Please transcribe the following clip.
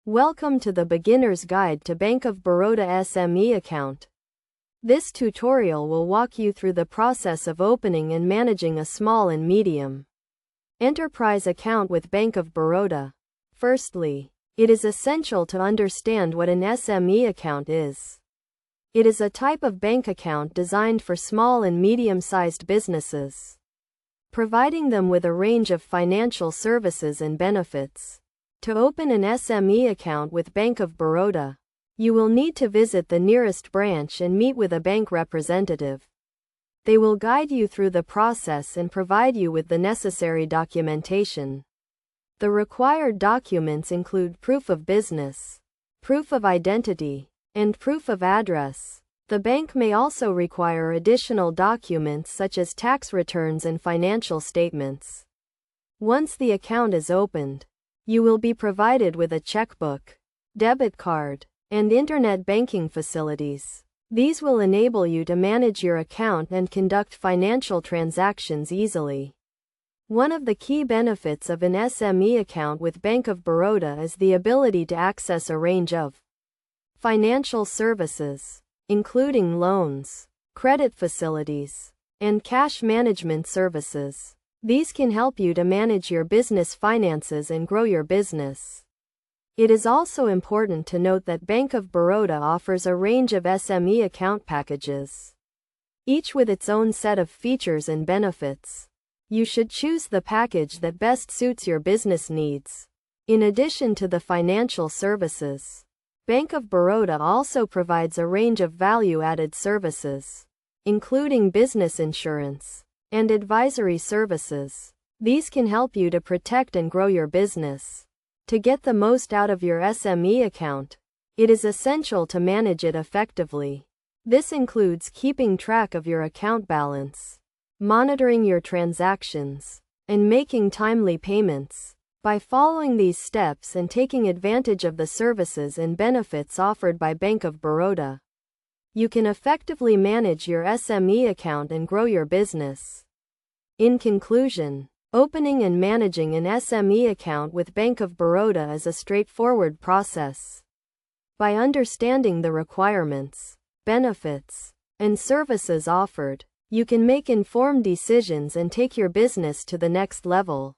Welcome to the Beginner's Guide to Bank of Baroda SME account. This tutorial will walk you through the process of opening and managing a small and medium enterprise account with Bank of Baroda. Firstly, it is essential to understand what an SME account is. It is a type of bank account designed for small and medium-sized businesses, providing them with a range of financial services and benefits. To open an SME account with Bank of Baroda, you will need to visit the nearest branch and meet with a bank representative. They will guide you through the process and provide you with the necessary documentation. The required documents include proof of business, proof of identity, and proof of address. The bank may also require additional documents such as tax returns and financial statements. Once the account is opened, you will be provided with a checkbook, debit card, and internet banking facilities. These will enable you to manage your account and conduct financial transactions easily. One of the key benefits of an SME account with Bank of Baroda is the ability to access a range of financial services, including loans, credit facilities, and cash management services. These can help you to manage your business finances and grow your business. It is also important to note that Bank of Baroda offers a range of SME account packages, each with its own set of features and benefits. You should choose the package that best suits your business needs. In addition to the financial services, Bank of Baroda also provides a range of value-added services, including business insurance and advisory services. These can help you to protect and grow your business. To get the most out of your SME account, it is essential to manage it effectively. This includes keeping track of your account balance, monitoring your transactions, and making timely payments. By following these steps and taking advantage of the services and benefits offered by Bank of Baroda, you can effectively manage your SME account and grow your business. In conclusion, opening and managing an SME account with Bank of Baroda is a straightforward process. By understanding the requirements, benefits, and services offered, you can make informed decisions and take your business to the next level.